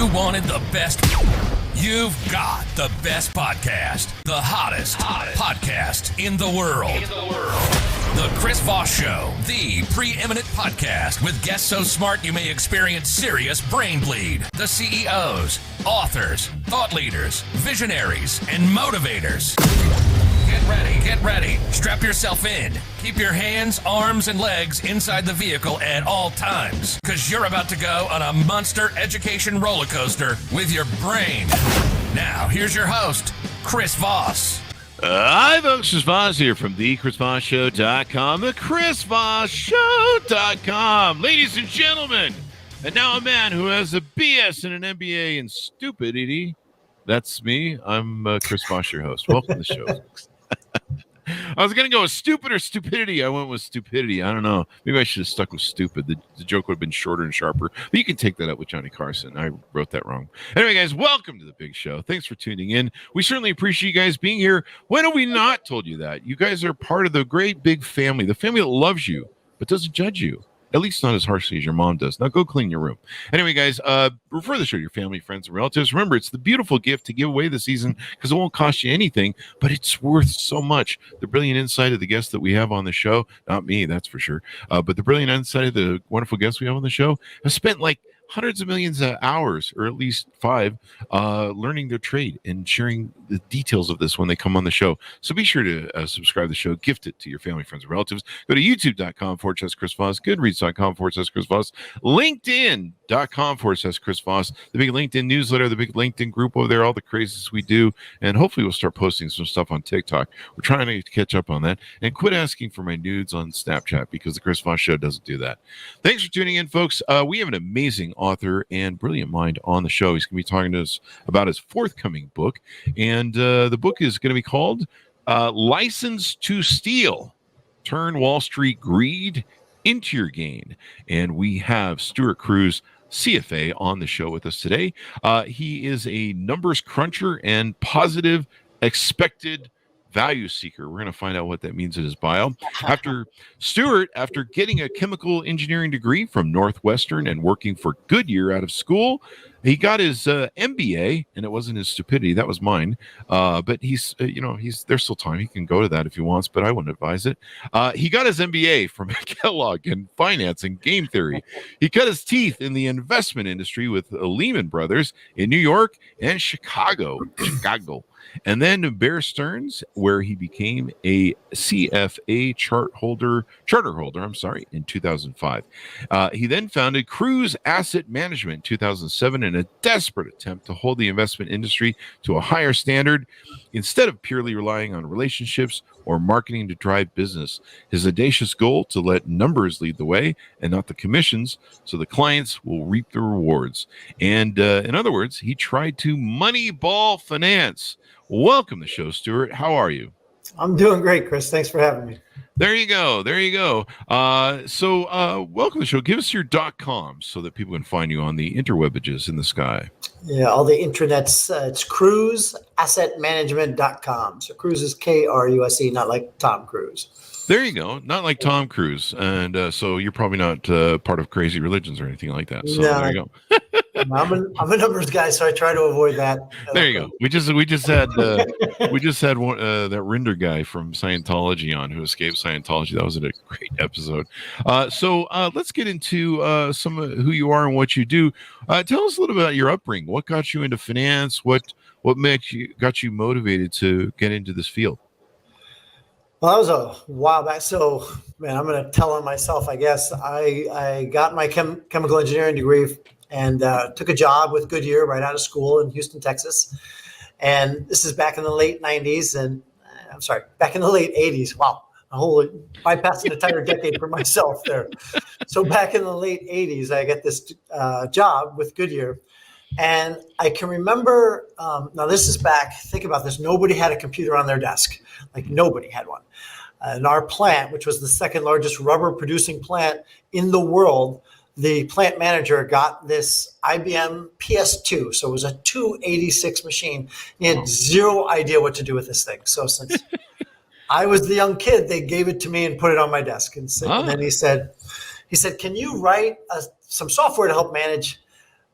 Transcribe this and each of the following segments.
You wanted the best. You've got the best podcast. The hottest podcast in the world. The Chris Voss Show, the preeminent podcast with guests so smart you may experience serious brain bleed. The CEOs, authors, thought leaders, visionaries, and motivators. Get ready. Strap yourself in. Keep your hands, arms, and legs inside the vehicle at all times, because you're about to go on a monster education roller coaster with your brain. Now, here's your host, Chris Voss. Hi, folks. Chris Voss here from thechrisvossshow.com, thechrisvossshow.com. Ladies and gentlemen, and now a man who has a BS and an MBA in stupidity. That's me. I'm Chris Voss, your host. Welcome to the show. I was going to go with stupid or stupidity. I went with stupidity. I don't know. Maybe I should have stuck with stupid. The joke would have been shorter and sharper. But you can take that up with Johnny Carson. I wrote that wrong. Anyway, guys, welcome to the big show. Thanks for tuning in. We certainly appreciate you guys being here. When have we not told you that? You guys are part of the great big family, the family that loves you but doesn't judge you. At least not as harshly as your mom does. Now go clean your room. Anyway, guys, refer the show to your family, friends, and relatives. Remember, it's the beautiful gift to give away this season because it won't cost you anything, but it's worth so much. The brilliant insight of the guests that we have on the show, not me, that's for sure, but the brilliant insight of the wonderful guests we have on the show have spent like hundreds of millions of hours, or at least 5, learning their trade and sharing the details of this when they come on the show. So be sure to subscribe to the show, gift it to your family, friends, and relatives. Go to youtube.com/Chris Voss, goodreads.com/Chris Voss, linkedin.com/Chris Voss, the big LinkedIn newsletter, the big LinkedIn group over there, all the crazies we do. And hopefully we'll start posting some stuff on TikTok. We're trying to catch up on that. And quit asking for my nudes on Snapchat because the Chris Voss Show doesn't do that. Thanks for tuning in, folks. We have an amazing author and brilliant mind on the show. He's going to be talking to us about his forthcoming book. And the book is going to be called License to Steal. Turn Wall Street Greed into Your Gain. And we have Stuart Kruse, CFA, on the show with us today. He is a numbers cruncher and positive expected value seeker. We're going to find out what that means in his bio. After getting a chemical engineering degree from Northwestern and working for Goodyear out of school, he got his MBA, and it wasn't his stupidity. That was mine. But there's still time. He can go to that if he wants, but I wouldn't advise it. He got his MBA from Kellogg in finance and game theory. He cut his teeth in the investment industry with Lehman Brothers in New York and Chicago. And then Bear Stearns, where he became a CFA charter holder, in 2005. He then founded Kruse Asset Management in 2007 in a desperate attempt to hold the investment industry to a higher standard instead of purely relying on relationships or marketing to drive business. His audacious goal to let numbers lead the way and not the commissions, so the clients will reap the rewards. And in other words, he tried to moneyball finance. Welcome to the show, Stuart. How are you? I'm doing great, Chris. Thanks for having me. There you go. So welcome to the show. Give us your .com so that people can find you on the interwebages in the sky. Yeah, all the intranets. It's KruseAssetManagement.com. So Kruse is Kruse, not like Tom Cruise. There you go. Not like Tom Cruise. And so you're probably not part of crazy religions or anything like that. So there you go. I'm a numbers guy, so I try to avoid that. There you go. We just had one, that Rinder guy from Scientology on who escaped Scientology. That was a great episode. So let's get into some of who you are and what you do. Tell us a little bit about your upbringing. What got you into finance? What got you motivated to get into this field? Well, that was a while back. So, man, I'm going to tell on myself, I guess. I got my chemical engineering degree and took a job with Goodyear right out of school in Houston, Texas. And this is back in the late 90s. And back in the late 80s. Wow. Bypassed an entire decade for myself there. So back in the late 80s, I got this job with Goodyear. And I can remember, now this is back, think about this, nobody had a computer on their desk. Like nobody had one. In our plant, which was the second largest rubber producing plant in the world, the plant manager got this IBM PS2. So it was a 286 machine. He had zero idea what to do with this thing. So since I was the young kid, they gave it to me and put it on my desk. And then he said, can you write some software to help manage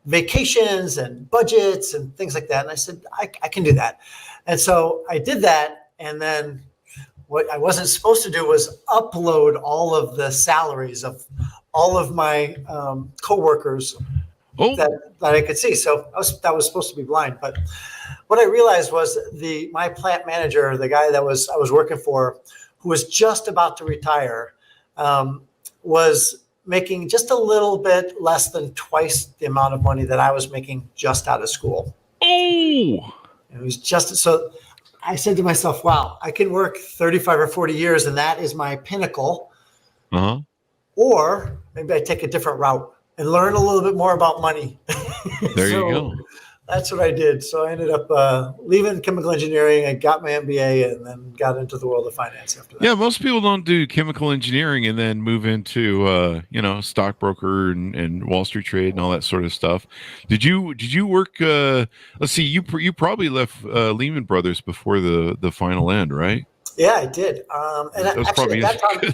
vacations and budgets and things like that. And I said, I can do that. And so I did that. And then what I wasn't supposed to do was upload all of the salaries of all of my coworkers that I could see. So that was supposed to be blind. But what I realized was my plant manager, the guy that I was working for, who was just about to retire, was making just a little bit less than twice the amount of money that I was making just out of school. Oh, it was just so. I said to myself, wow, I can work 35 or 40 years and that is my pinnacle. Uh-huh. Or maybe I take a different route and learn a little bit more about money. There you go. That's what I did. So I ended up leaving chemical engineering. I got my MBA and then got into the world of finance after that. Yeah, most people don't do chemical engineering and then move into stockbroker and Wall Street trade and all that sort of stuff. Did you work? Let's see, you probably left Lehman Brothers before the final end, right? Yeah, I did. And actually, at that time,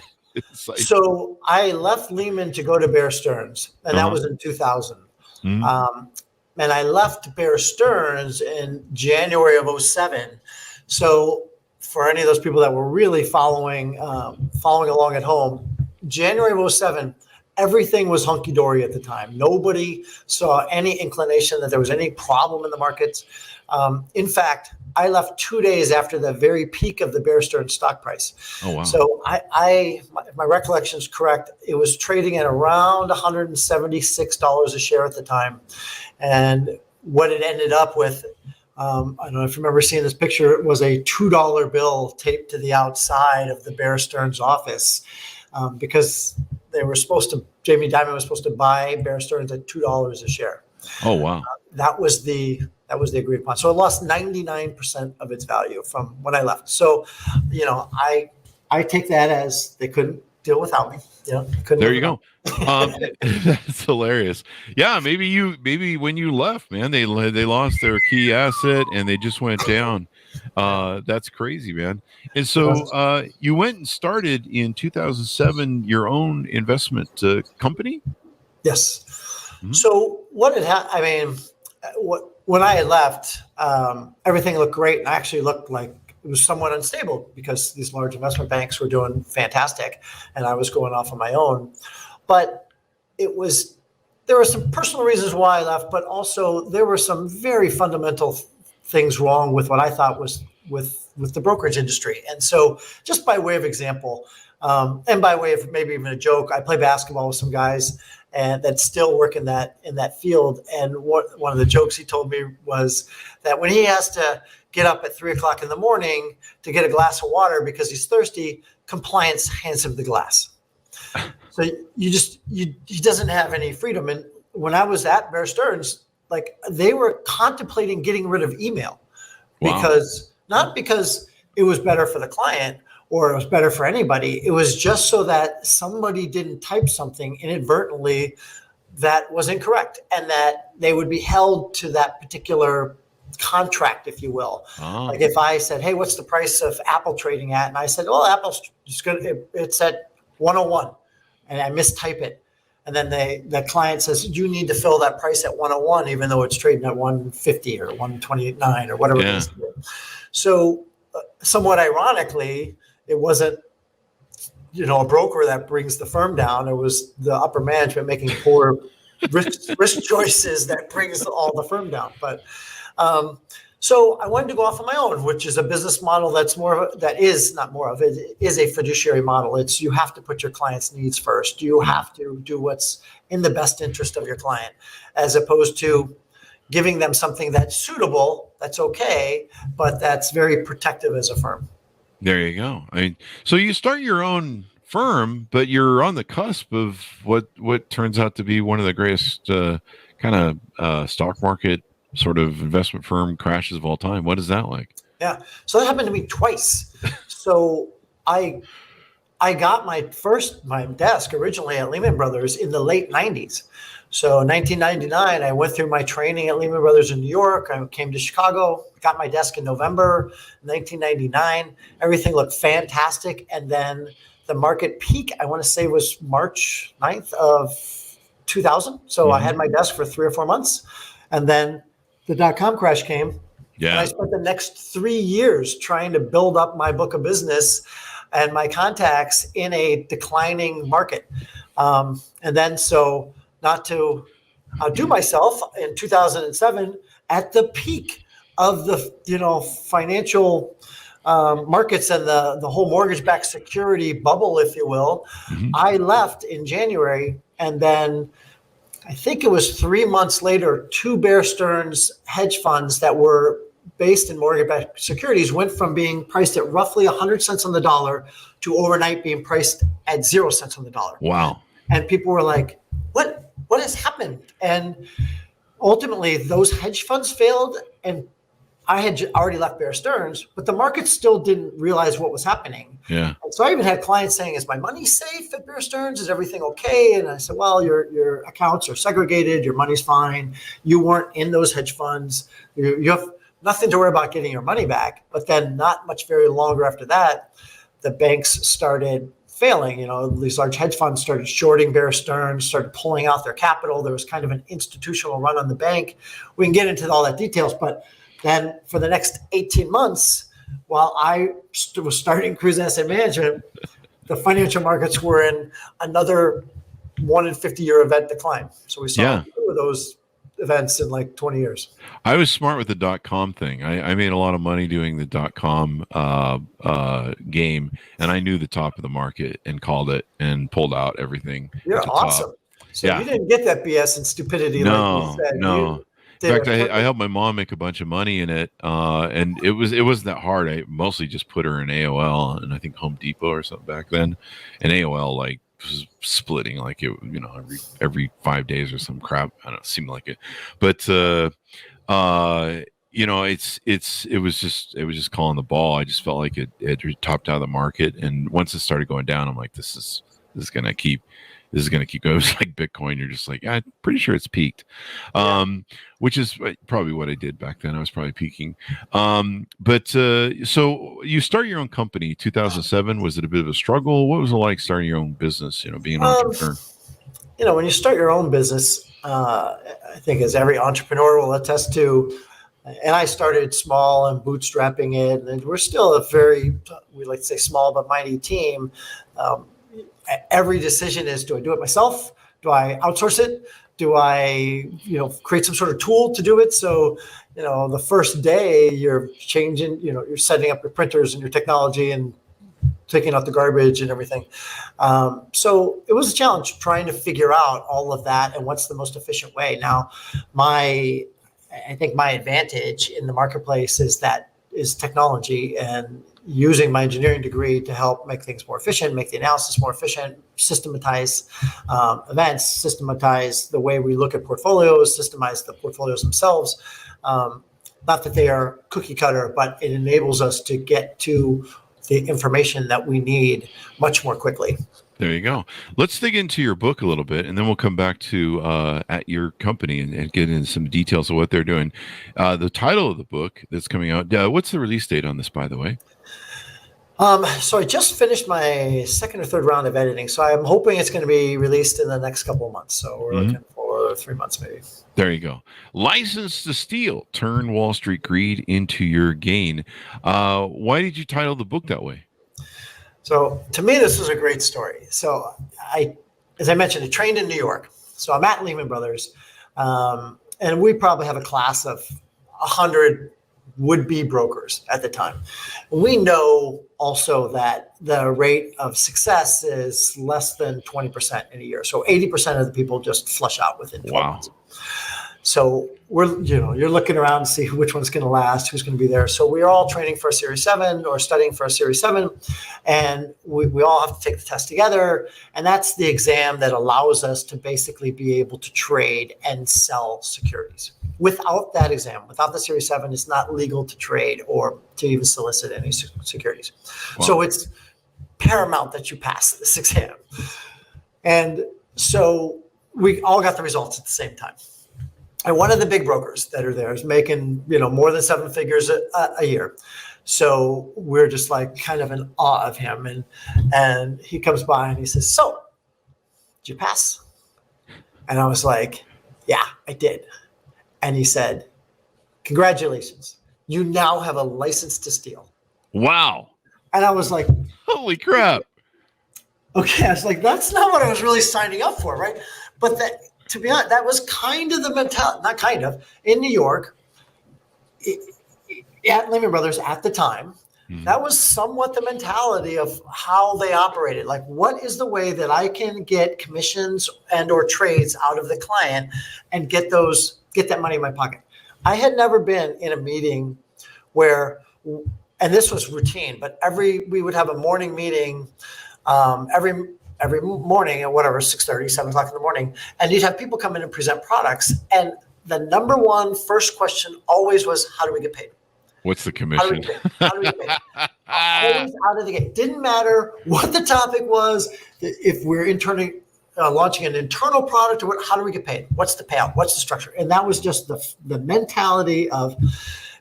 so I left Lehman to go to Bear Stearns, and that was in 2000. Mm-hmm. And I left Bear Stearns in January of 2007. So for any of those people that were really following along at home, January of 2007, everything was hunky-dory at the time. Nobody saw any inclination that there was any problem in the markets. In fact, I left 2 days after the very peak of the Bear Stearns stock price. Oh, wow. So my recollection is correct. It was trading at around $176 a share at the time. And what it ended up with, I don't know if you remember seeing this picture, it was a $2 bill taped to the outside of the Bear Stearns office because they were Jamie Dimon was supposed to buy Bear Stearns at $2 a share. Oh, wow. That was the agreed upon. So it lost 99% of its value from when I left. So, I take that as they couldn't deal without me. There you go. That's hilarious. Yeah, maybe when you left, man, they lost their key asset and they just went down. That's crazy, man. And so you went and started in 2007 your own investment company? Yes. Mm-hmm. So when I had left, everything looked great and actually looked like it was somewhat unstable because these large investment banks were doing fantastic and I was going off on my own. But there were some personal reasons why I left, but also there were some very fundamental things wrong with what I thought was with the brokerage industry. And so just by way of example, and by way of maybe even a joke, I play basketball with some guys and that still work in that field. And one of the jokes he told me was that when he has to get up at 3:00 in the morning to get a glass of water because he's thirsty, compliance hands him the glass. So he doesn't have any freedom. And when I was at Bear Stearns, like they were contemplating getting rid of email not because it was better for the client or it was better for anybody. It was just so that somebody didn't type something inadvertently that was incorrect and that they would be held to that particular contract, if you will. Oh. Like if I said, hey, what's the price of Apple trading at? And I said, well, Apple's just good. It's at 101 and I mistype it. And then the client says, you need to fill that price at 101, even though it's trading at 150 or 129 or whatever it is. So somewhat ironically, it wasn't, a broker that brings the firm down. It was the upper management making poor risk choices that brings all the firm down. But so I wanted to go off on my own, which is a business model is a fiduciary model. It's you have to put your client's needs first. You have to do what's in the best interest of your client, as opposed to giving them something that's suitable, that's okay, but that's very protective as a firm. There you go. So you start your own firm, but you're on the cusp of what turns out to be one of the greatest kind of stock market sort of investment firm crashes of all time. What is that like? Yeah. So that happened to me twice. So I got my desk originally at Lehman Brothers in the late 90s. So in 1999, I went through my training at Lehman Brothers in New York. I came to Chicago, got my desk in November 1999. Everything looked fantastic. And then the market peak, I want to say, was March 9th of 2000. So I had my desk for 3 or 4 months, and then the dot-com crash came. Yeah. And I spent the next 3 years trying to build up my book of business and my contacts in a declining market. And then, so not to outdo myself, in 2007, at the peak of the financial markets and the whole mortgage-backed security bubble, if you will, I left in January, and then I think it was 3 months later, 2 Bear Stearns hedge funds that were based in mortgage-backed securities went from being priced at roughly 100 cents on the dollar to overnight being priced at 0 cents on the dollar. Wow. And people were like, what has happened? And ultimately, those hedge funds failed, and I had already left Bear Stearns, but the market still didn't realize what was happening. Yeah. And so I even had clients saying, "Is my money safe at Bear Stearns? Is everything okay?" And I said, "Well, your accounts are segregated. Your money's fine. You weren't in those hedge funds. You have nothing to worry about getting your money back." But then, not much very longer after that, the banks started failing. These large hedge funds started shorting Bear Stearns, started pulling out their capital. There was kind of an institutional run on the bank. We can get into all that details, but then for the next 18 months, while I was starting Kruse Asset Management, the financial markets were in another 1 in 50-year event decline. So we saw 2 of those events in like 20 years. I was smart with the .com thing. I made a lot of money doing the .com game, and I knew the top of the market and called it and pulled out everything. You're awesome. Top. So you didn't get that BS and stupidity like you said. No. In fact, I helped my mom make a bunch of money in it, and it wasn't that hard. I mostly just put her in AOL and I think Home Depot or something back then, and AOL was splitting like it, every 5 days or some crap. I don't know, it seemed like it, but it was just calling the ball. I just felt like it topped out of the market, and once it started going down, I'm like, this is gonna keep going. It's like Bitcoin. You're just like, I'm pretty sure it's peaked, which is probably what I did back then. I was probably peaking. So you start your own company, 2007. Was it a bit of a struggle? What was it like starting your own business, being an entrepreneur? When you start your own business, I think as every entrepreneur will attest to, and I started small and bootstrapping it, and we're still a very, we like to say small but mighty team. Every decision is, do I do it myself? Do I outsource it? Do I, create some sort of tool to do it? So, the first day you're changing, you're setting up your printers and your technology and taking out the garbage and everything. So it was a challenge trying to figure out all of that and what's the most efficient way. Now, I think my advantage in the marketplace is technology and using my engineering degree to help make things more efficient, make the analysis more efficient, systematize events, systematize the way we look at portfolios, systemize the portfolios themselves. Not that they are cookie cutter, but it enables us to get to the information that we need much more quickly. There you go. Let's dig into your book a little bit, and then we'll come back to at your company and get into some details of what they're doing. The title of the book that's coming out, what's the release date on this, by the way? So I just finished my second or third round of editing, so I'm hoping it's going to be released in the next couple of months. So we're looking for 3 months maybe. There you go. License to Steal, Turn Wall Street Greed into Your Gain. Why did you title the book that way? So to me, this was a great story. So as I mentioned, I trained in New York. So I'm at Lehman Brothers, and we probably have a class of 100 would-be brokers at the time. We know also that the rate of success is less than 20% in a year. So 80% of the people just flush out within 12 months. So you're looking around to see which one's going to last, who's going to be there. So we're all training for a Series 7 or studying for a Series 7, and we all have to take the test together. And that's the exam that allows us to basically be able to trade and sell securities. Without that exam, without the Series 7, it's not legal to trade or to even solicit any securities. Wow. So it's paramount that you pass this exam. And so we all got the results at the same time. And one of the big brokers that are there is making, more than 7 figures a year. So we're just like kind of in awe of him. And he comes by and he says, "So, did you pass?" And I was like, yeah, I did. And he said, congratulations. You now have a license to steal. Wow. And I was like, holy crap. Okay. I was like, that's not what I was really signing up for, right? But that, to be honest, that was kind of the mentality, not kind of, in New York, at Lehman Brothers at the time. That was somewhat the mentality of how they operated. Like, what is the way that I can get commissions and or trades out of the client and get that money in my pocket? I had never been in a meeting where, and this was routine, but we would have a morning meeting every morning at whatever, 6:30, 7 o'clock in the morning, and you'd have people come in and present products. And the number one first question always was, how do we get paid? What's the commission? How do we get paid? Always out of the gate. Didn't matter what the topic was. If we're launching an internal product, or how do we get paid? What's the payout? What's the structure? And that was just the mentality of,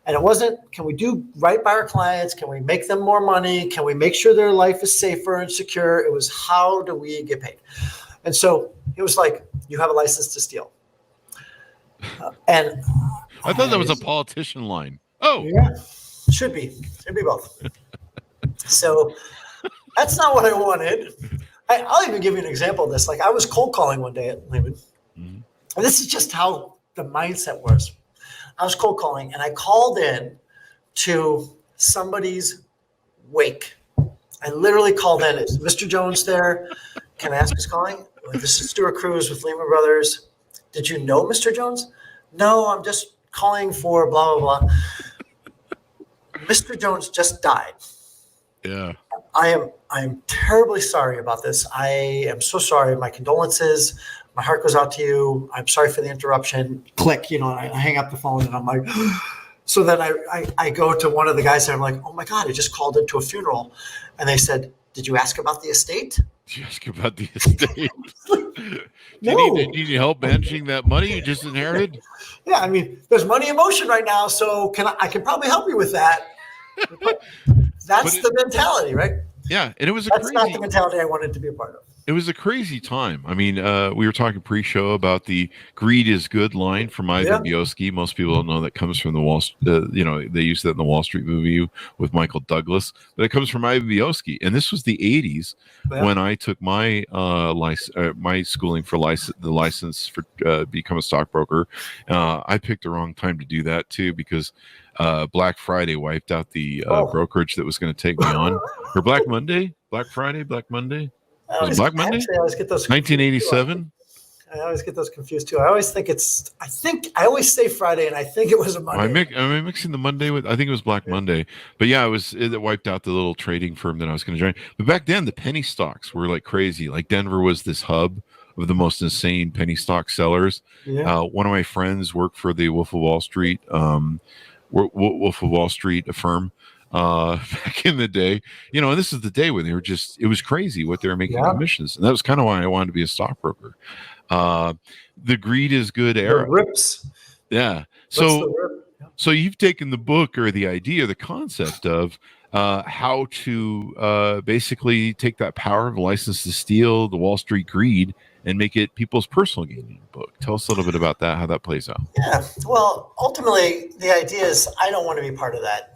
and it wasn't, can we do right by our clients? Can we make them more money? Can we make sure their life is safer and secure? It was, how do we get paid? And so it was like, you have a license to steal. And I thought that was a politician line. Oh, yeah, should be both. So that's not what I wanted. I'll even give you an example of this. Like, I was cold calling one day at Lehman, and this is just how the mindset was. I was cold calling, and I called in to somebody's wake. I literally called in. Is Mr. Jones there? Can I ask who's calling? This is Stuart Kruse with Lehman Brothers. Did you know Mr. Jones? No, I'm just calling for blah, blah, blah. Mr. Jones just died. Yeah. I am terribly sorry about this. I am so sorry. My condolences. My heart goes out to you. I'm sorry for the interruption. Click, and I hang up the phone, and I'm like, so then I go to one of the guys, and I'm like, oh my God, I just called into a funeral. And they said, did you ask about the estate? Did you ask about the estate? No. Do you need help managing that money you just inherited? Yeah, I mean, there's money in motion right now, so I can probably help you with that. That's the mentality, right? Yeah, and it was That's not the mentality I wanted to be a part of. It was a crazy time. I mean, we were talking pre-show about the "greed is good" line from Ivan Biosky. Most people don't know that comes from they used that in the Wall Street movie with Michael Douglas, but it comes from Ivan Biosky. And this was the '80s when I took my my schooling for the license for become a stockbroker. I picked the wrong time to do that too, because Black Friday wiped out the brokerage that was going to take me on. Or Black Monday, Black Friday, Black Monday. Was it Black Monday? Actually, I always get those 1987. I always get those confused too. I always say Friday, and I think it was a Monday. I'm mixing the Monday with, I think it was Black Monday. But yeah, it wiped out the little trading firm that I was going to join. But back then, the penny stocks were like crazy. Like Denver was this hub of the most insane penny stock sellers. Yeah. One of my friends worked for the Wolf of Wall Street, Wolf of Wall Street, a firm. Back in the day, and this is the day when it was crazy what they were making commissions. And that was kind of why I wanted to be a stockbroker. The greed is good era. The rips. Yeah. So you've taken the book or the idea, the concept of how to basically take that power of license to steal, the Wall Street greed, and make it people's personal gain in your book. Tell us a little bit about that, how that plays out. Yeah. Well, ultimately, the idea is I don't want to be part of that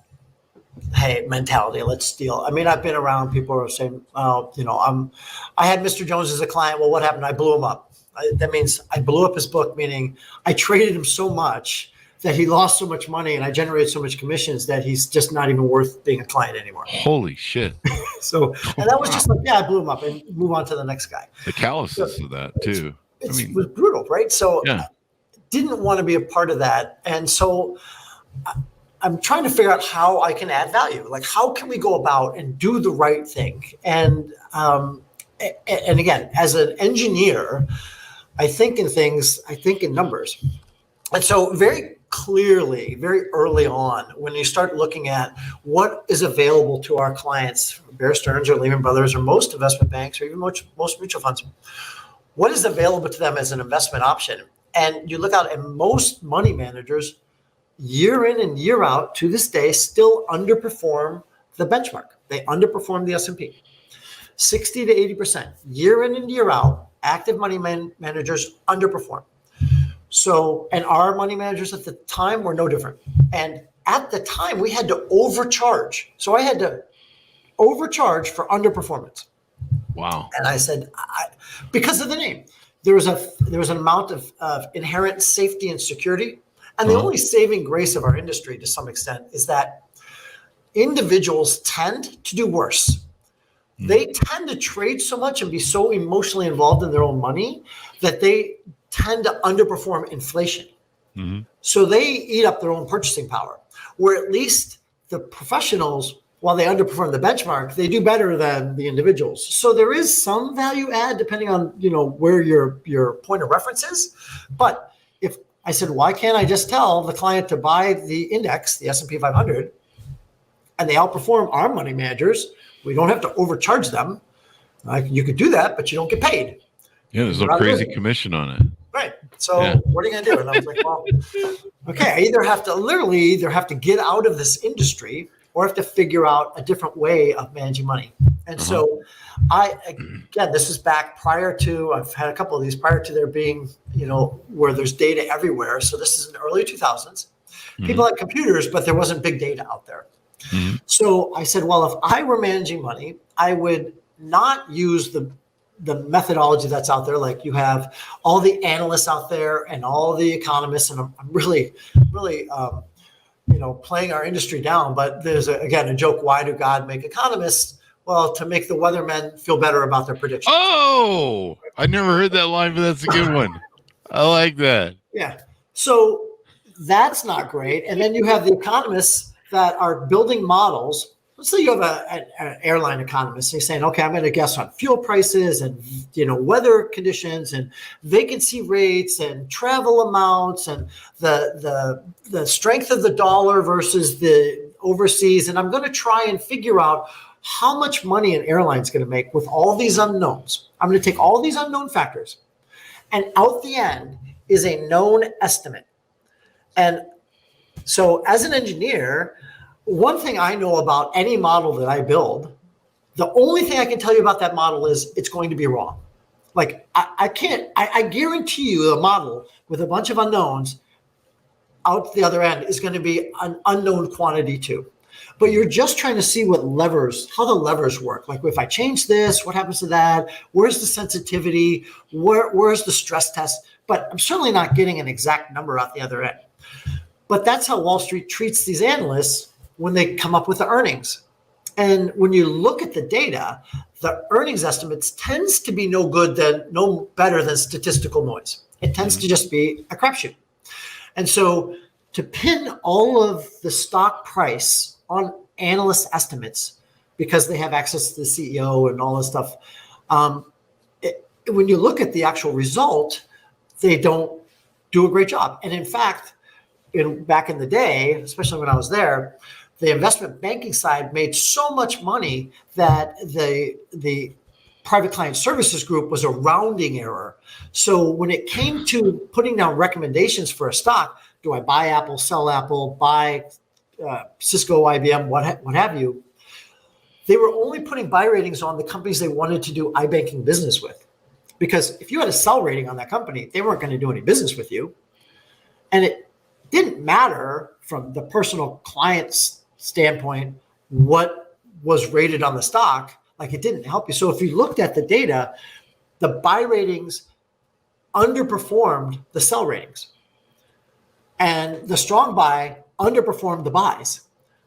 mentality. Let's steal. I mean, I've been around people who are saying, I had Mr. Jones as a client. Well, what happened? I blew him up. That means I blew up his book, meaning I traded him so much that he lost so much money and I generated so much commissions that he's just not even worth being a client anymore. Holy shit. And that was just like, I blew him up and move on to the next guy. The callousness of that too. It was brutal, right? So didn't want to be a part of that. And so I'm trying to figure out how I can add value. Like, how can we go about and do the right thing? And again, as an engineer, I think in things, I think in numbers. And so very clearly, very early on, when you start looking at what is available to our clients, Bear Stearns or Lehman Brothers or most investment banks or even most mutual funds, what is available to them as an investment option? And you look out at most money managers, year in and year out to this day, still underperform the benchmark. They underperform the S&P. 60 to 80% year in and year out active money managers underperform. So, and our money managers at the time were no different. And at the time, we had to overcharge. So I had to overcharge for underperformance. Wow. And I said, because of the name, there was an amount of inherent safety and security. And the only saving grace of our industry to some extent is that individuals tend to do worse. They tend to trade so much and be so emotionally involved in their own money that they tend to underperform inflation. So they eat up their own purchasing power, where at least the professionals, while they underperform the benchmark, they do better than the individuals. So there is some value add depending on, where your point of reference is. But if I said, why can't I just tell the client to buy the index, the S&P 500, and they outperform our money managers? We don't have to overcharge them. You could do that, but you don't get paid. Yeah, there's no crazy commission on it. Right. So what are you going to do? And I was like, well, okay, I either have to get out of this industry or have to figure out a different way of managing money. And so this is back prior to, I've had a couple of these prior to there being, where there's data everywhere. So this is in the early 2000s. People had computers, but there wasn't big data out there. So I said, well, if I were managing money, I would not use the methodology that's out there. Like you have all the analysts out there and all the economists, and I'm really, playing our industry down. But there's a joke: why do God make economists? Well, to make the weathermen feel better about their predictions. Oh, I never heard that line, but that's a good one. I like that. Yeah. So that's not great. And then you have the economists that are building models. Let's say you have an airline economist. He's saying, okay, I'm going to guess on fuel prices and weather conditions and vacancy rates and travel amounts and the strength of the dollar versus the overseas. And I'm going to try and figure out how much money an airline is going to make with all these unknowns. I'm going to take all these unknown factors, and out the end is a known estimate. And so as an engineer, one thing I know about any model that I build, the only thing I can tell you about that model is it's going to be wrong. Like I guarantee you a model with a bunch of unknowns out the other end is going to be an unknown quantity too. But you're just trying to see how the levers work. Like if I change this, what happens to that? Where's the sensitivity? Where's the stress test? But I'm certainly not getting an exact number out the other end. But that's how Wall Street treats these analysts when they come up with the earnings. And when you look at the data, the earnings estimates tends to be no better than statistical noise. It tends to just be a crapshoot. And so to pin all of the stock price on analyst estimates, because they have access to the CEO and all this stuff, when you look at the actual result, they don't do a great job. And in fact, back in the day, especially when I was there, the investment banking side made so much money that the private client services group was a rounding error. So when it came to putting down recommendations for a stock, do I buy Apple, sell Apple, buy Cisco, IBM, what have you, they were only putting buy ratings on the companies they wanted to do iBanking business with. Because if you had a sell rating on that company, they weren't going to do any business with you. And it didn't matter from the personal client's standpoint what was rated on the stock. Like it didn't help you. So if you looked at the data, the buy ratings underperformed the sell ratings, and the strong buy underperformed the buys.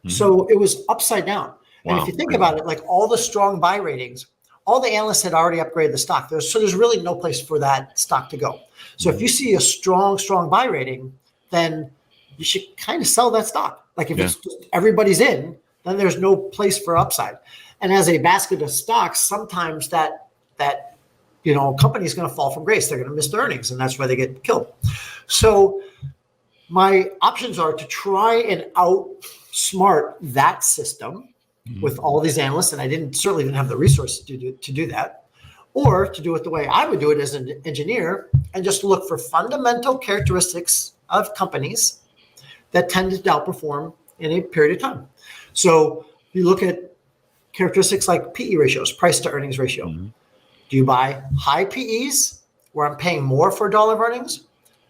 So it was upside down. Wow. And if you think about it, like all the strong buy ratings, all the analysts had already upgraded the stock. There's really no place for that stock to go. So if you see a strong buy rating, then you should kind of sell that stock. Like if it's just everybody's in, then there's no place for upside. And as a basket of stocks, sometimes that company is going to fall from grace. They're going to miss the earnings, and that's why they get killed. So my options are to try and outsmart that system with all these analysts, and I certainly didn't have the resources to do that, or to do it the way I would do it as an engineer and just look for fundamental characteristics of companies that tended to outperform in a period of time. So you look at characteristics like PE ratios, price to earnings ratio. Do you buy high PEs where I'm paying more for a dollar of earnings?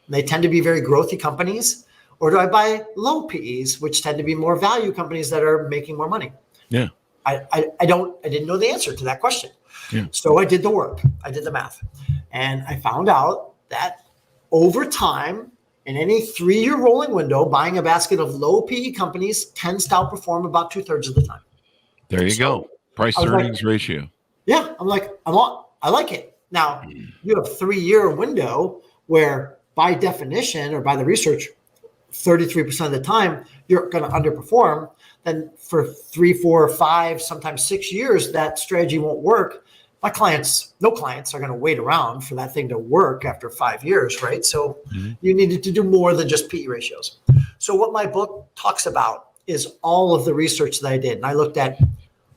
They tend to be very growthy companies. Or do I buy low PEs, which tend to be more value companies that are making more money? Yeah. I didn't know the answer to that question. Yeah. So I did the work. I did the math. And I found out that over time, in any 3-year rolling window, buying a basket of low PE companies tends to outperform about 2/3 of the time. There you go. Price to earnings ratio. Yeah. I'm like, I like it. Now, you have a 3-year window where by definition or by the research, 33% of the time you're going to underperform. Then for 3, 4, 5, sometimes 6 years, that strategy won't work. No clients are going to wait around for that thing to work after 5 years, right? So you needed to do more than just PE ratios. So what my book talks about is all of the research that I did. And I looked at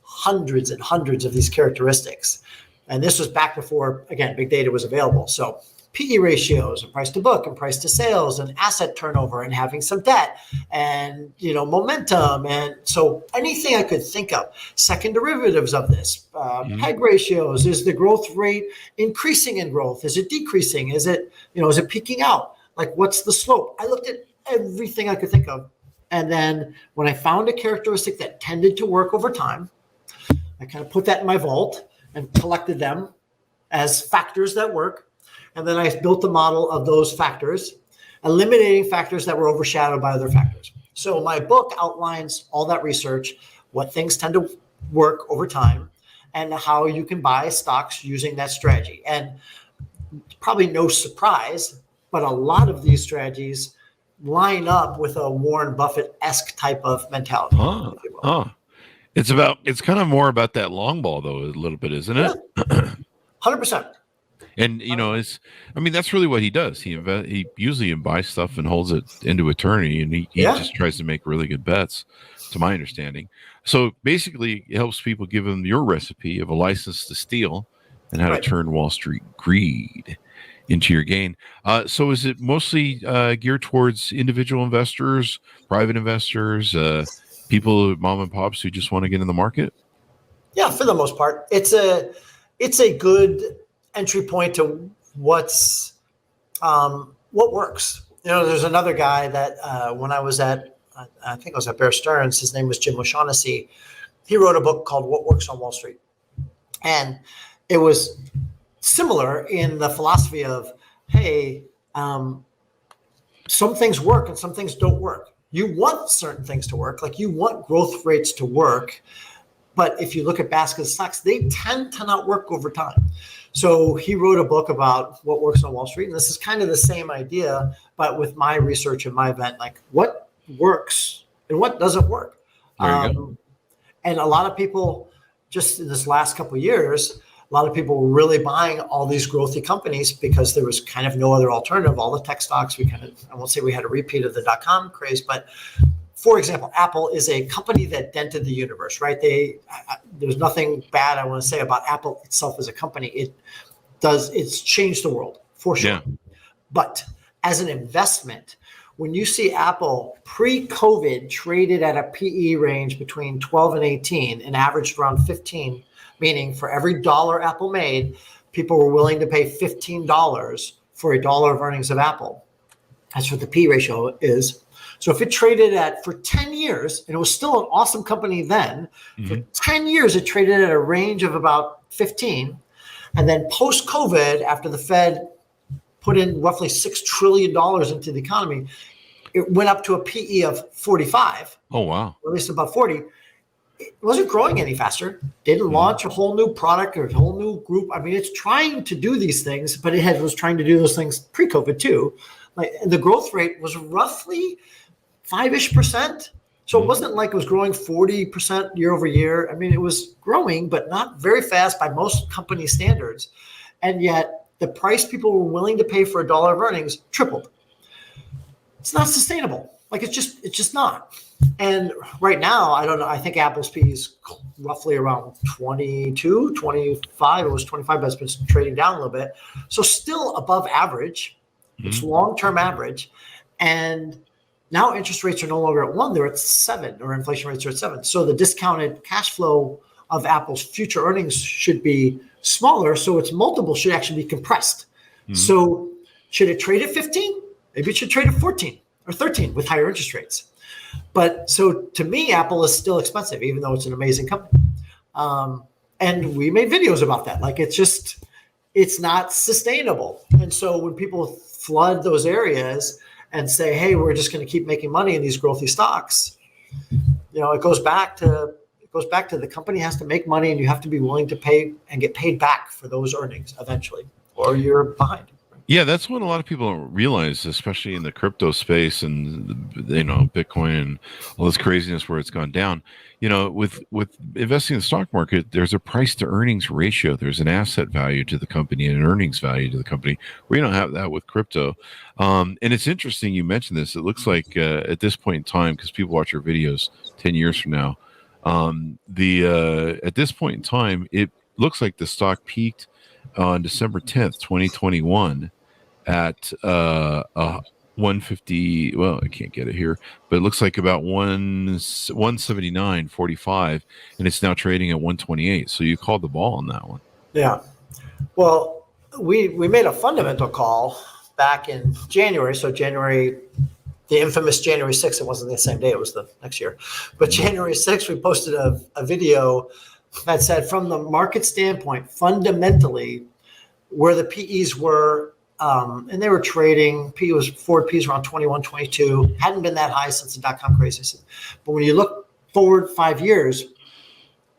hundreds and hundreds of these characteristics. And this was back before, again, big data was available. So PE ratios and price to book and price to sales and asset turnover and having some debt and, momentum. And so anything I could think of, second derivatives of this, PEG ratios, is the growth rate increasing in growth? Is it decreasing? Is it peaking out? Like, what's the slope? I looked at everything I could think of. And then when I found a characteristic that tended to work over time, I kind of put that in my vault and collected them as factors that work. And then I built a model of those factors, eliminating factors that were overshadowed by other factors. So my book outlines all that research, what things tend to work over time, and how you can buy stocks using that strategy. And probably no surprise, but a lot of these strategies line up with a Warren Buffett-esque type of mentality. It's kind of more about that long ball, though, a little bit, isn't it? 100%. And that's really what he does. He usually buys stuff and holds it into eternity, and he just tries to make really good bets, to my understanding. So basically, it helps people give him your recipe of a license to steal and how to turn Wall Street greed into your gain. So is it mostly geared towards individual investors, private investors, people, mom and pops who just want to get in the market? Yeah, for the most part, it's a good entry point to what works. There's another guy that when I was at, I think I was at Bear Stearns, his name was Jim O'Shaughnessy. He wrote a book called What Works on Wall Street. And it was similar in the philosophy of, hey, some things work and some things don't work. You want certain things to work, like you want growth rates to work. But if you look at baskets of stocks, they tend to not work over time. So he wrote a book about what works on Wall Street. And this is kind of the same idea, but with my research and my event, like what works and what doesn't work. And a lot of people, just in this last couple of years, a lot of people were really buying all these growthy companies because there was kind of no other alternative. All the tech stocks, I won't say we had a repeat of the .com craze, but for example, Apple is a company that dented the universe, right? There's nothing bad I want to say about Apple itself as a company. It's changed the world for sure. Yeah. But as an investment, when you see Apple pre-COVID traded at a PE range between 12 and 18 and averaged around 15, meaning for every dollar Apple made, people were willing to pay $15 for $1 of earnings of Apple. That's what the P ratio is. So if it traded for 10 years, and it was still an awesome company then, for 10 years, it traded at a range of about 15. And then post-COVID, after the Fed put in roughly $6 trillion into the economy, it went up to a PE of 45. Oh, wow. Or at least about 40. It wasn't growing any faster. Didn't launch a whole new product or a whole new group. I mean, it's trying to do these things, but it was trying to do those things pre-COVID too. Like the growth rate was roughly 5-ish%. So it wasn't like it was growing 40% year over year. I mean, it was growing, but not very fast by most company standards. And yet the price people were willing to pay for $1 of earnings tripled. It's not sustainable. Like it's just not. And right now, I don't know. I think Apple's P is roughly around 22, 25. It was 25, but it's been trading down a little bit. So still above average. It's long-term average. And now interest rates are no longer at 1, they're at 7, or inflation rates are at 7. So the discounted cash flow of Apple's future earnings should be smaller, so its multiple should actually be compressed. So should it trade at 15? Maybe it should trade at 14 or 13 with higher interest rates. But so to me, Apple is still expensive, even though it's an amazing company. And we made videos about that. Like it's not sustainable. And so when people flood those areas and say, hey, we're just going to keep making money in these growthy stocks, it goes back to the company has to make money, and you have to be willing to pay and get paid back for those earnings eventually, or you're behind. Yeah, that's what a lot of people don't realize, especially in the crypto space and Bitcoin and all this craziness where it's gone down. With investing in the stock market, there's a price to earnings ratio. There's an asset value to the company and an earnings value to the company. We don't have that with crypto. And it's interesting you mentioned this. It looks like at this point in time, because people watch our videos 10 years from now, at this point in time, it looks like the stock peaked on December 10th, 2021 at 150. Well, I can't get it here, but it looks like about 179.45, and it's now trading at 128. So you called the ball on that one. Yeah. Well, we made a fundamental call back in January. So the infamous January 6th, it wasn't the same day, it was the next year. But January 6th, we posted a video that said, from the market standpoint, fundamentally, where the PEs were, and they were trading, forward PEs around 21, 22, hadn't been that high since the dot-com crisis. But when you look forward 5 years,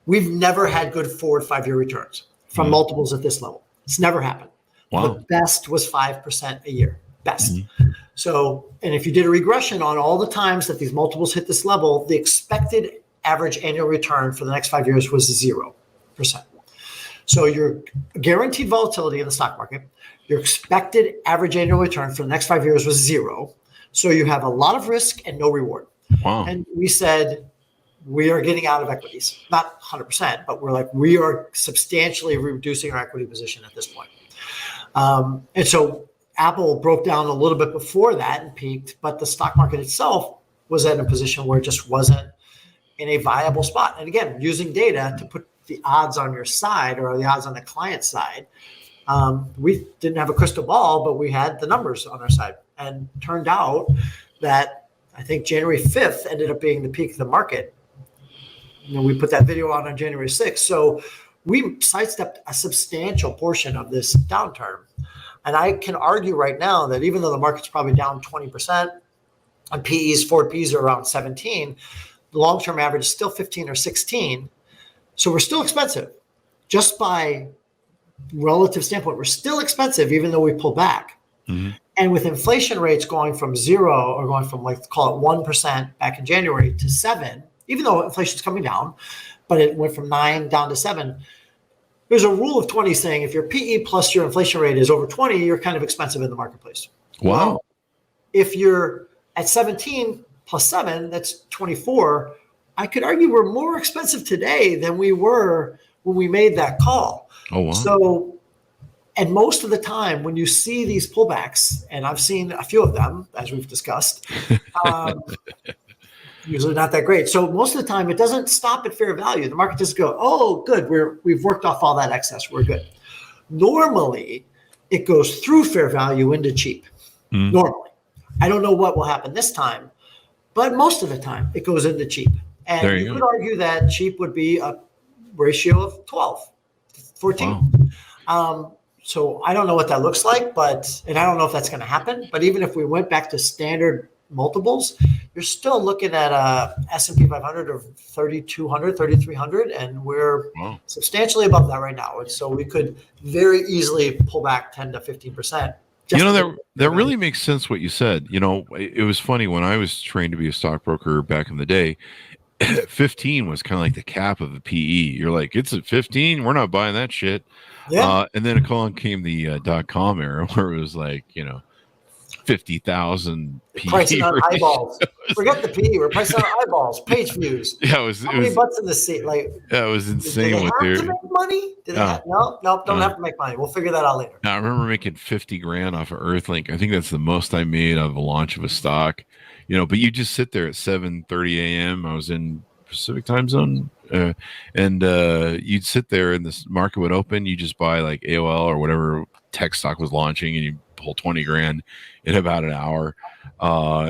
we've never had good forward 5-year returns from multiples at this level. It's never happened. Wow. The best was 5% a year, best. So, and if you did a regression on all the times that these multiples hit this level, the expected average annual return for the next 5 years was 0%. So your guaranteed volatility in the stock market, your expected average annual return for the next 5 years was 0. So you have a lot of risk and no reward. Wow. And we said, we are getting out of equities, not 100%, but we are substantially reducing our equity position at this point. And so Apple broke down a little bit before that and peaked, but the stock market itself was in a position where it just wasn't in a viable spot. And again, using data to put the odds on your side or the odds on the client side. We didn't have a crystal ball, but we had the numbers on our side. And turned out that I think January 5th ended up being the peak of the market. We put that video out on January 6th. So we sidestepped a substantial portion of this downturn. And I can argue right now that even though the market's probably down 20% and forward PEs are around 17, the long-term average is still 15 or 16. So we're still expensive. Just by relative standpoint, we're still expensive, even though we pull back. And with inflation rates going from 0 or going from call it 1% back in January to 7, even though inflation's coming down, but it went from 9 down to 7. There's a rule of 20 saying if your PE plus your inflation rate is over 20, you're kind of expensive in the marketplace. Wow. Well, if you're at 17 plus 7, that's 24. I could argue we're more expensive today than we were when we made that call. Oh, wow. So, and most of the time when you see these pullbacks, and I've seen a few of them, as we've discussed, usually not that great. So most of the time it doesn't stop at fair value. The market just go, oh, good. We've worked off all that excess. We're good. Normally it goes through fair value into cheap. Normally. I don't know what will happen this time, but most of the time it goes into cheap. And you could argue that cheap would be a ratio of 12, 14. Wow. So I don't know what that looks like, and I don't know if that's going to happen. But even if we went back to standard multiples, you're still looking at a S&P 500 of 3,200, 3,300, and we're substantially above that right now. And so we could very easily pull back 10 to 15%. That really makes sense what you said. It was funny when I was trained to be a stockbroker back in the day. 15 was kind of like the cap of a PE. You're like, it's at 15, we're not buying that shit. Yeah. And then along came the .com era where it was like 50,000 PE. Pricing on eyeballs. Forget the PE. We're pricing on eyeballs, page views. Yeah, How many butts in the seat? That was insane. Did they have to make money? No, don't have to make money. We'll figure that out later. Now, I remember making 50 grand off of Earthlink. I think that's the most I made out of a launch of a stock. But you just sit there at 7:30 a.m. I was in Pacific time zone, and you'd sit there and this market would open. You just buy like AOL or whatever tech stock was launching, and you pull 20 grand in about an hour,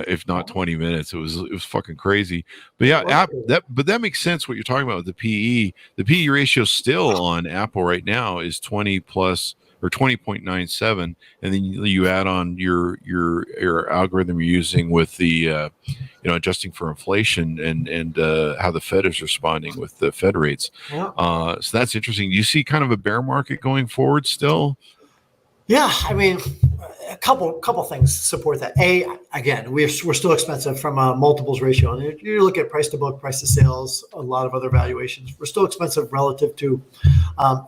if not 20 minutes. It was fucking crazy. But yeah, that makes sense what you're talking about with the PE. The PE ratio still on Apple right now is 20 plus or 20.97, and then you add on your algorithm you're using with the adjusting for inflation and how the Fed is responding with the Fed rates. So that's interesting. Do you see kind of a bear market going forward still? Yeah, I mean, a couple things support that. Again, we're still expensive from a multiples ratio. And you look at price to book, price to sales, a lot of other valuations. We're still expensive relative to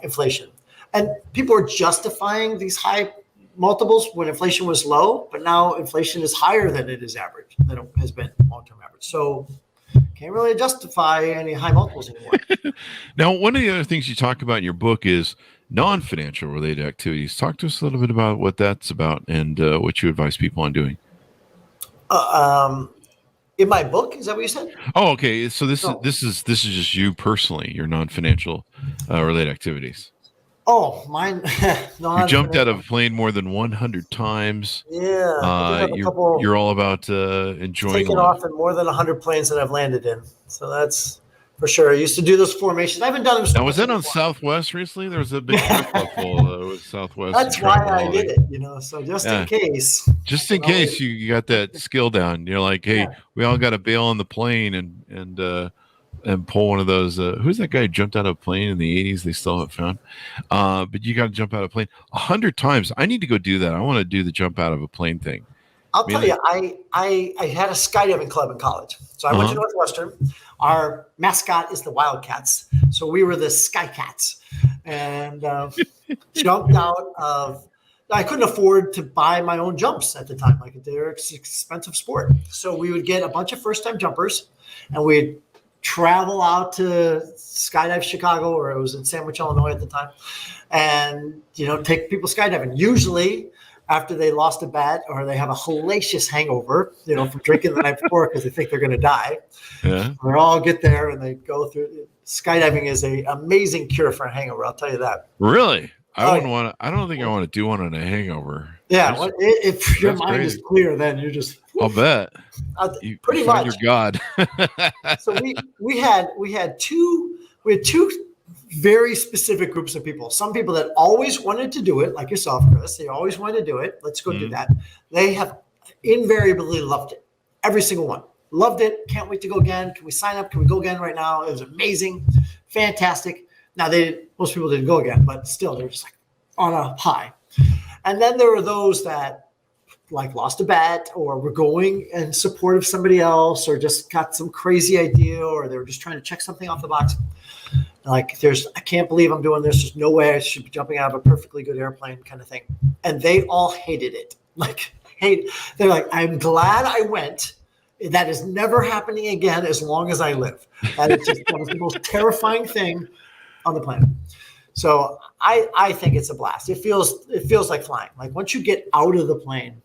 inflation. And people are justifying these high multiples when inflation was low, but now inflation is higher than it is average, than it has been long-term average. So can't really justify any high multiples anymore. Now, one of the other things you talk about in your book is non-financial related activities. Talk to us a little bit about what that's about and what you advise people on doing. In my book, is that what you said? Oh, okay. So this is just you personally, your non-financial related activities. Oh, mine. You jumped out of a plane more than 100 times. Yeah. You're all about enjoying taking off in more than 100 planes that I've landed in. So that's for sure. I used to do those formations. I haven't done them. Now, was that on Southwest recently? There was a big kerfuffle with Southwest. That's why I did it, So just in case. Just in case you got that skill down. You're like, hey, we all got to bail on the plane and pull one of those. Who's that guy who jumped out of a plane in the 80s? They still haven't found. But you got to jump out of a plane 100 times. I need to go do that. I want to do the jump out of a plane thing. I'll tell you, I had a skydiving club in college. So I went to Northwestern. Our mascot is the Wildcats. So we were the Sky Cats. And jumped out of – I couldn't afford to buy my own jumps at the time. Like, they're an expensive sport. So we would get a bunch of first-time jumpers, and we'd travel out to Skydive Chicago, or it was in Sandwich, Illinois at the time, and take people skydiving. Usually after they lost a bet or they have a hellacious hangover, from drinking the night before because they think they're going to die. Yeah, they all get there and they go through. Skydiving is an amazing cure for a hangover. I'll tell you that. Really? I don't think I want to do one on a hangover. Yeah, if your mind is clear, then you're just. I'll bet. Pretty much. Your God. So we had two very specific groups of people. Some people that always wanted to do it, like yourself, Chris. They always wanted to do it. Let's go do that. They have invariably loved it. Every single one. Loved it. Can't wait to go again. Can we sign up? Can we go again right now? It was amazing. Fantastic. Now, most people didn't go again, but still, they're just like on a high. And then there were those that like lost a bet or were going in support of somebody else or just got some crazy idea or they were just trying to check something off the box. Like, I can't believe I'm doing this. There's no way I should be jumping out of a perfectly good airplane kind of thing. And they all hated it. They're like, I'm glad I went. That is never happening again as long as I live. That was the most terrifying thing on the planet. So I think it's a blast. It feels like flying. Like, once you get out of the plane,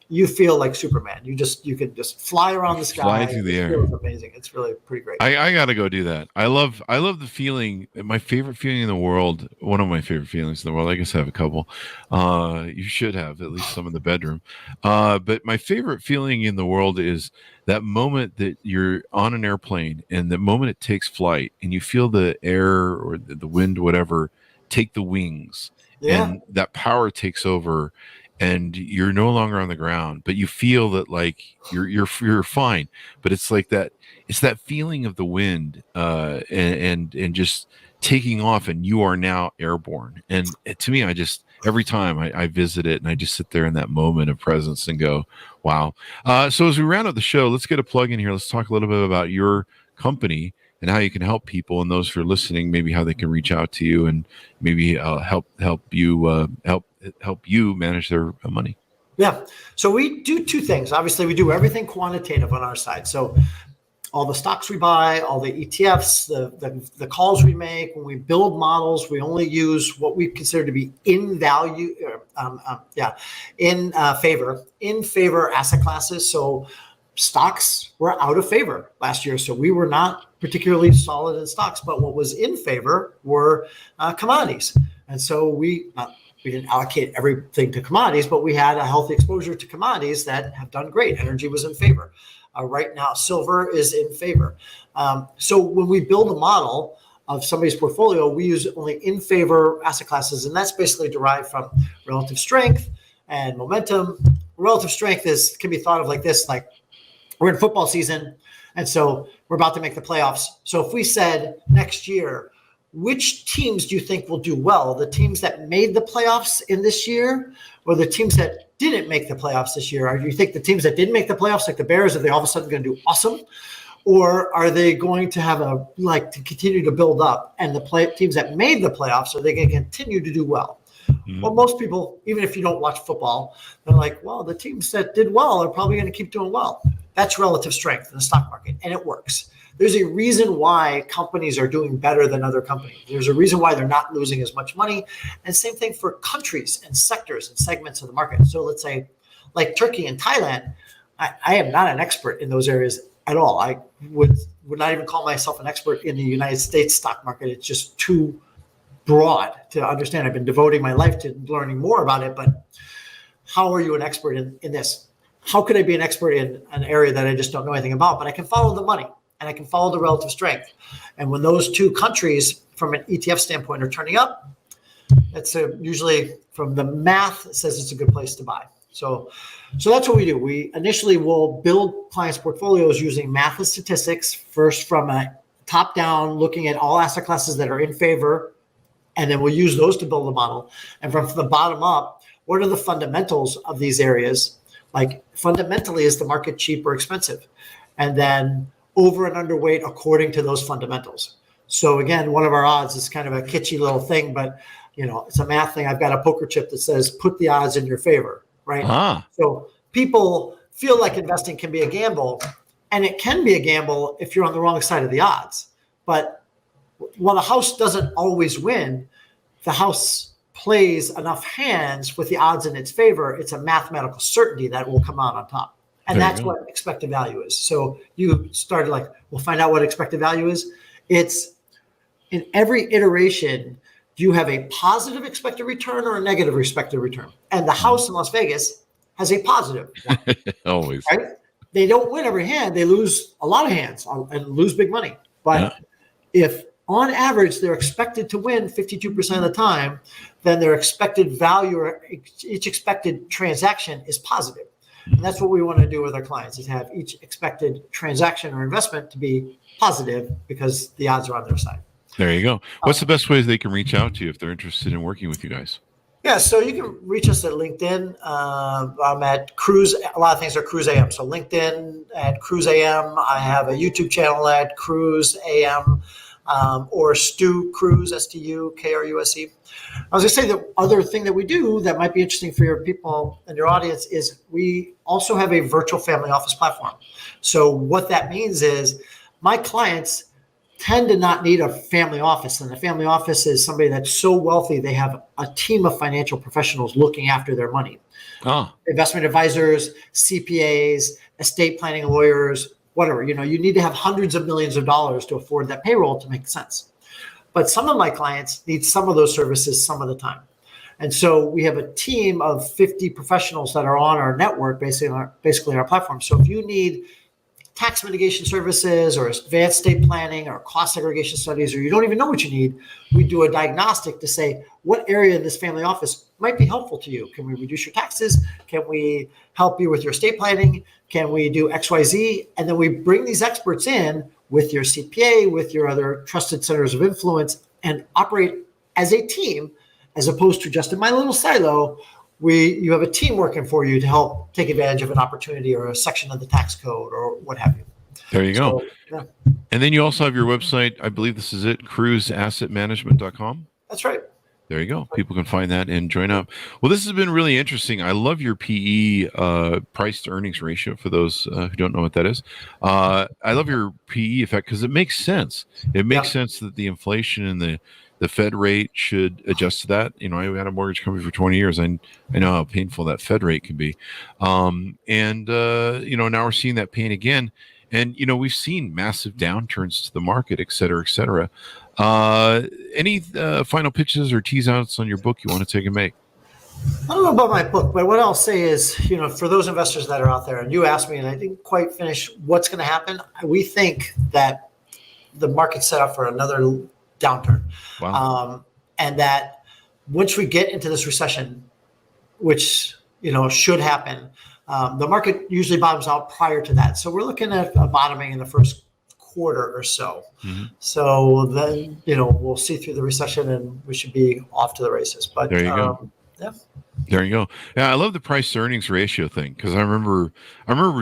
you feel like Superman. You can just fly around the sky. Fly through the air. It feels amazing. It's really pretty great. I got to go do that. I love the feeling. My favorite feeling in the world, one of my favorite feelings in the world, I guess I have a couple. You should have at least some in the bedroom. But my favorite feeling in the world is that moment that you're on an airplane and the moment it takes flight and you feel the air or the wind, whatever, take the wings and that power takes over. And you're no longer on the ground, but you feel that like you're fine. But it's like that. It's that feeling of the wind and just taking off, and you are now airborne. And to me, every time I visit it, and I just sit there in that moment of presence and go, "Wow!" So as we round up the show, let's get a plug in here. Let's talk a little bit about your company and how you can help people, and those who are listening, maybe how they can reach out to you and maybe help you manage their money. Yeah. So we do two things. Obviously, we do everything quantitative on our side. So all the stocks we buy, all the ETFs, the calls we make, when we build models, we only use what we consider to be in favor asset classes. So stocks were out of favor last year. So we were not particularly solid in stocks, but what was in favor were commodities. And so we didn't allocate everything to commodities, but we had a healthy exposure to commodities that have done great. Energy was in favor. Right now, silver is in favor. So when we build a model of somebody's portfolio, we use only in favor asset classes, and that's basically derived from relative strength and momentum. Relative strength can be thought of like this, like we're in football season, and so we're about to make the playoffs. So if we said next year, which teams do you think will do well? The teams that made the playoffs in this year, or the teams that didn't make the playoffs this year? Or do you think the teams that didn't make the playoffs, like the Bears, are they all of a sudden going to do awesome? Or are they going to have to continue to build up? And the teams that made the playoffs, are they going to continue to do well? Mm-hmm. Well, most people, even if you don't watch football, they're like, well, the teams that did well are probably going to keep doing well. That's relative strength in the stock market, and it works. There's a reason why companies are doing better than other companies. There's a reason why they're not losing as much money. And same thing for countries and sectors and segments of the market. So let's say like Turkey and Thailand, I am not an expert in those areas at all. I would not even call myself an expert in the United States stock market. It's just too broad to understand. I've been devoting my life to learning more about it, but how are you an expert in this? How could I be an expert in an area that I just don't know anything about? But I can follow the money and I can follow the relative strength. And when those two countries from an ETF standpoint are turning up, that's usually from the math, it says it's a good place to buy. So that's what we do. We initially will build clients' portfolios using math and statistics, first from a top down, looking at all asset classes that are in favor, and then we'll use those to build a model. And from the bottom up, what are the fundamentals of these areas? Like fundamentally, is the market cheap or expensive? And then over and underweight according to those fundamentals. So again, one of our odds is kind of a kitschy little thing, but it's a math thing. I've got a poker chip that says put the odds in your favor, right? So people feel like investing can be a gamble, and it can be a gamble if you're on the wrong side of the odds. But while the house doesn't always win, the house plays enough hands with the odds in its favor. It's a mathematical certainty that will come out on top. And that's what expected value is. So you started like, we'll find out what expected value is. It's in every iteration, do you have a positive expected return or a negative expected return? And the house in Las Vegas has a positive one. Always. Right? They don't win every hand. They lose a lot of hands and lose big money. But if on average they're expected to win 52% of the time, then their expected value or each expected transaction is positive. And that's what we want to do with our clients, is have each expected transaction or investment to be positive because the odds are on their side. There you go. What's the best ways they can reach out to you if they're interested in working with you guys? Yeah, so you can reach us at LinkedIn. I'm at Kruse. A lot of things are Kruse AM. So LinkedIn at Kruse AM. I have a YouTube channel at Kruse AM, or Stu Kruse, STU, KRUSE. I was going to say the other thing that we do that might be interesting for your people and your audience is we also have a virtual family office platform. So what that means is my clients tend to not need a family office. And the family office is somebody that's so wealthy, they have a team of financial professionals looking after their money. Investment advisors, CPAs, estate planning lawyers, whatever. You need to have hundreds of millions of dollars to afford that payroll to make sense. But some of my clients need some of those services some of the time. And so we have a team of 50 professionals that are on our network, basically on our platform. So if you need tax mitigation services or advanced estate planning or cost segregation studies, or you don't even know what you need, we do a diagnostic to say what area in this family office might be helpful to you. Can we reduce your taxes? Can we help you with your estate planning? Can we do XYZ? And then we bring these experts in with your CPA, with your other trusted centers of influence, and operate as a team, as opposed to just in my little silo. You have a team working for you to help take advantage of an opportunity or a section of the tax code or what have you. There you go. Yeah. And then you also have your website. I believe this is it, cruseassetmanagement.com. That's right. There you go. People can find that and join up. Well, this has been really interesting. I love your PE, price to earnings ratio, for those who don't know what that is. I love your PE effect because it makes sense. It makes sense that the inflation and the Fed rate should adjust to that. You know, I had a mortgage company for 20 years. I know how painful that Fed rate can be. You know, now we're seeing that pain again. And, you know, we've seen massive downturns to the market, et cetera, et cetera. Any final pitches or tease outs on your book you want to take and make? I don't know about my book, but what I'll say is, you know, for those investors that are out there, and you asked me, and I didn't quite finish what's going to happen. We think that the market's set up for another downturn. Wow. And that once we get into this recession, which, you know, should happen, the market usually bottoms out prior to that. So we're looking at a bottoming in the first quarter or so. Mm-hmm. So then, you know, we'll see through the recession and we should be off to the races. But there you go. Yeah. There you go. Yeah, I love the price to earnings ratio thing because I remember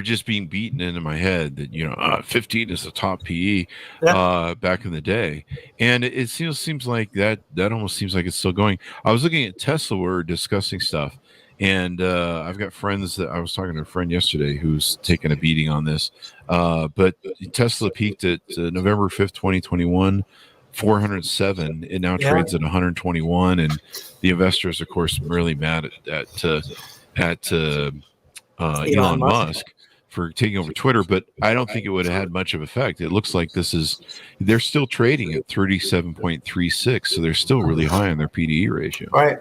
just being beaten into my head that, you know, 15 is the top PE back in the day, and it seems like that almost seems like it's still going. I was looking at Tesla. We were discussing stuff, and I've got friends that I was talking to a friend yesterday who's taken a beating on this. But Tesla peaked at November 5th, 2021. 407. It now trades at 121, and the investors, of course, really mad at Elon Musk for taking over Twitter. But I don't think it would have had much of effect. It looks like they're still trading at 37.36, so they're still really high on their PDE ratio. Right.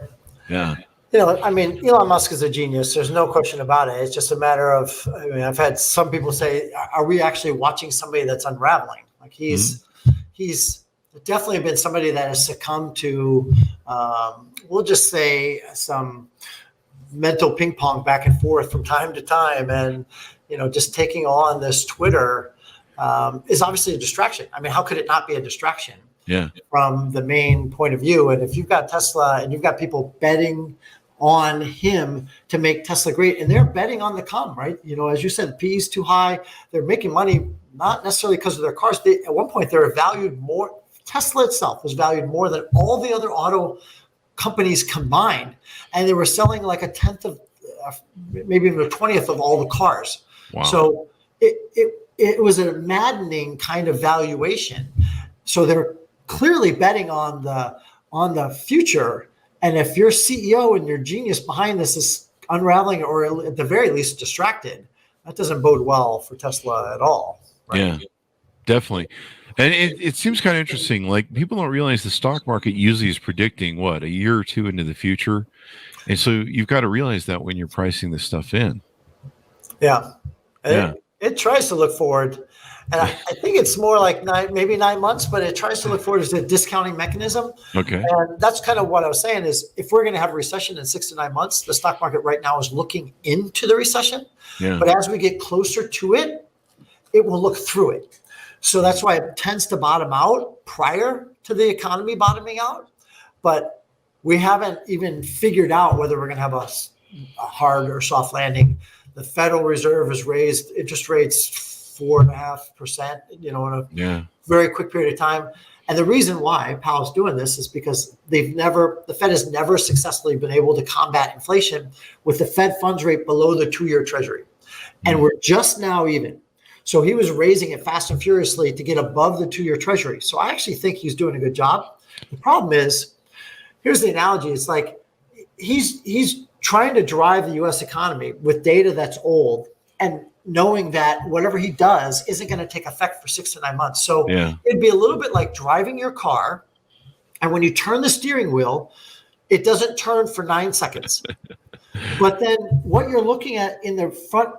Yeah. You know, I mean, Elon Musk is a genius. There's no question about it. It's just a matter of, I mean, I've had some people say, are we actually watching somebody that's unraveling? Like he's definitely been somebody that has succumbed to, we'll just say, some mental ping pong back and forth from time to time. And, you know, just taking on this Twitter is obviously a distraction. I mean, how could it not be a distraction from the main point of view? And if you've got Tesla and you've got people betting on him to make Tesla great, and they're betting on the come, right? You know, as you said, the PE is too high. They're making money, not necessarily because of their cars. At one point, they were valued more. Tesla itself was valued more than all the other auto companies combined, and they were selling like a tenth of, maybe even a 20th of all the cars. Wow. So it was a maddening kind of valuation. So they're clearly betting on the future. And if your CEO and your genius behind this is unraveling, or at the very least distracted, that doesn't bode well for Tesla at all. Right? Yeah, definitely. And it seems kind of interesting. Like, people don't realize the stock market usually is predicting a year or two into the future. And so you've got to realize that when you're pricing this stuff in. Yeah. It tries to look forward. And I think it's more like maybe 9 months, but it tries to look forward as a discounting mechanism. Okay. And that's kind of what I was saying is, if we're going to have a recession in 6 to 9 months, the stock market right now is looking into the recession. Yeah. But as we get closer to it, it will look through it. So that's why it tends to bottom out prior to the economy bottoming out. But we haven't even figured out whether we're going to have a hard or soft landing. The Federal Reserve has raised interest rates 4.5%, you know, in a very quick period of time. And the reason why Powell's doing this is because the Fed has never successfully been able to combat inflation with the Fed funds rate below the 2-year Treasury. And we're just now even. So he was raising it fast and furiously to get above the 2-year Treasury. So I actually think he's doing a good job. The problem is, here's the analogy. It's like he's trying to drive the U.S. economy with data that's old, and knowing that whatever he does isn't going to take effect for 6 to 9 months. So it'd be a little bit like driving your car, and when you turn the steering wheel, it doesn't turn for 9 seconds. But then what you're looking at in the front,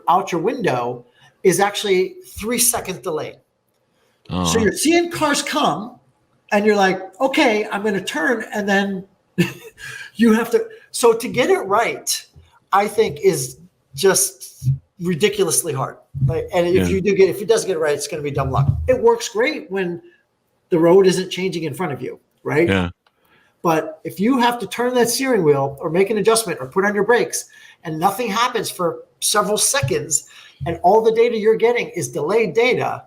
out your window, is actually 3 second delay. So you're seeing cars come, and you're like, okay, I'm going to turn, and then you have to. So to get it right, I think is just ridiculously hard. And if he does get it right, it's going to be dumb luck. It works great when the road isn't changing in front of you, right? Yeah. But if you have to turn that steering wheel or make an adjustment or put on your brakes, and nothing happens for several seconds, and all the data you're getting is delayed data,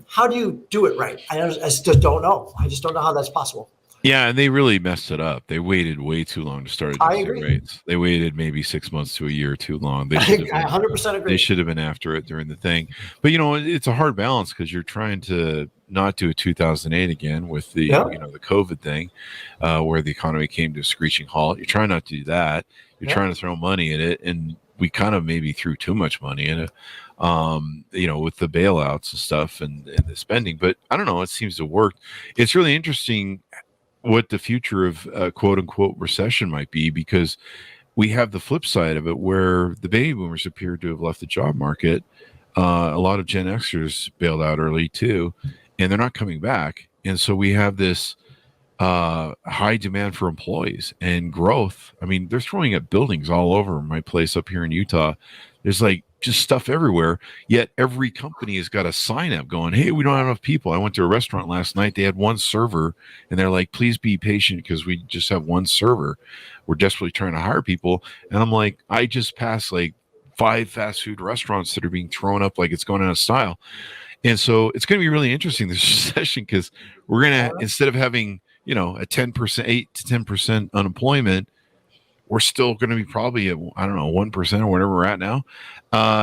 how do you do it right? I just don't know. I just don't know how that's possible. Yeah, and they really messed it up. They waited way too long to start I adjusting agree. rates. They waited maybe 6 months to a year too long. They I should have been 100% they agree. should have been after it during the thing. But it's a hard balance because you're trying to not do a 2008 again with the Yeah. the COVID thing, where the economy came to a screeching halt. You're trying not to do that. You're Yeah. trying to throw money at it, and we kind of maybe threw too much money in it. With the bailouts and stuff and the spending. But I don't know. It seems to work. It's really interesting what the future of quote unquote recession might be, because we have the flip side of it where the baby boomers appear to have left the job market. A lot of Gen Xers bailed out early too, and they're not coming back. And so we have this high demand for employees and growth. I mean, they're throwing up buildings all over my place up here in Utah. There's like just stuff everywhere. Yet every company has got a sign up going, "Hey, we don't have enough people." I went to a restaurant last night. They had one server, and they're like, "Please be patient because we just have one server. We're desperately trying to hire people." And I'm like, I just passed like 5 fast food restaurants that are being thrown up like it's going out of style. And so it's going to be really interesting this recession, because we're going to, instead of having a 10%, 8 to 10% unemployment, we're still going to be probably at, I don't know, 1% or whatever we're at now,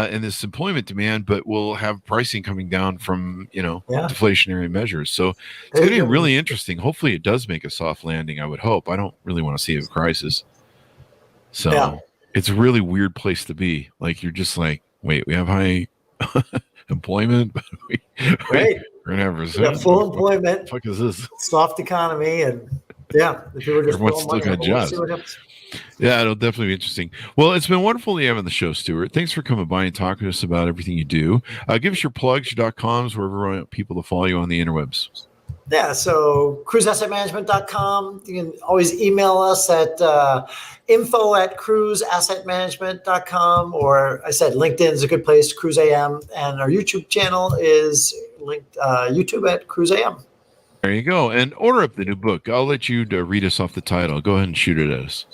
in this employment demand, but we'll have pricing coming down from, deflationary measures. So it's going to be really interesting. Hopefully it does make a soft landing. I would hope. I don't really want to see a crisis. So it's a really weird place to be. Like, you're just like, wait, we have high employment, but we're going to have recession. Full employment. What the fuck is this? Soft economy, and everyone's still got jobs. Yeah, it'll definitely be interesting. Well, it's been wonderful to have on the show, Stuart. Thanks for coming by and talking to us about everything you do. Give us your plugs, your .coms, wherever you want people to follow you on the interwebs. Yeah, so KruseAssetManagement.com. You can always email us at info@KruseAssetManagement.com, or I said LinkedIn is a good place, Kruse AM, and our YouTube channel is linked YouTube at Kruse AM. There you go. And order up the new book. I'll let you read us off the title. Go ahead and shoot it at us.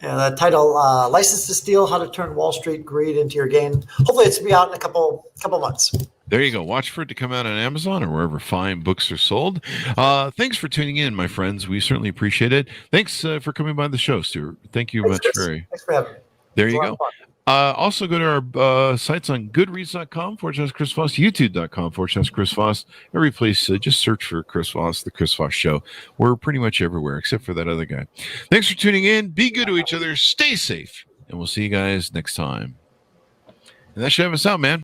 Yeah, the title, License to Steal, How to Turn Wall Street Greed into Your Gain. Hopefully it's to be out in a couple months. There you go. Watch for it to come out on Amazon or wherever fine books are sold. Thanks for tuning in, my friends. We certainly appreciate it. Thanks for coming by the show, Stuart. Thank you much. Thanks for having me. There you go. Also go to our sites on goodreads.com/Chris Voss, youtube.com/Chris Voss. Every place, just search for Chris Voss, The Chris Voss Show. We're pretty much everywhere except for that other guy. Thanks for tuning in. Be good to each other. Stay safe. And we'll see you guys next time. And that should have us out, man.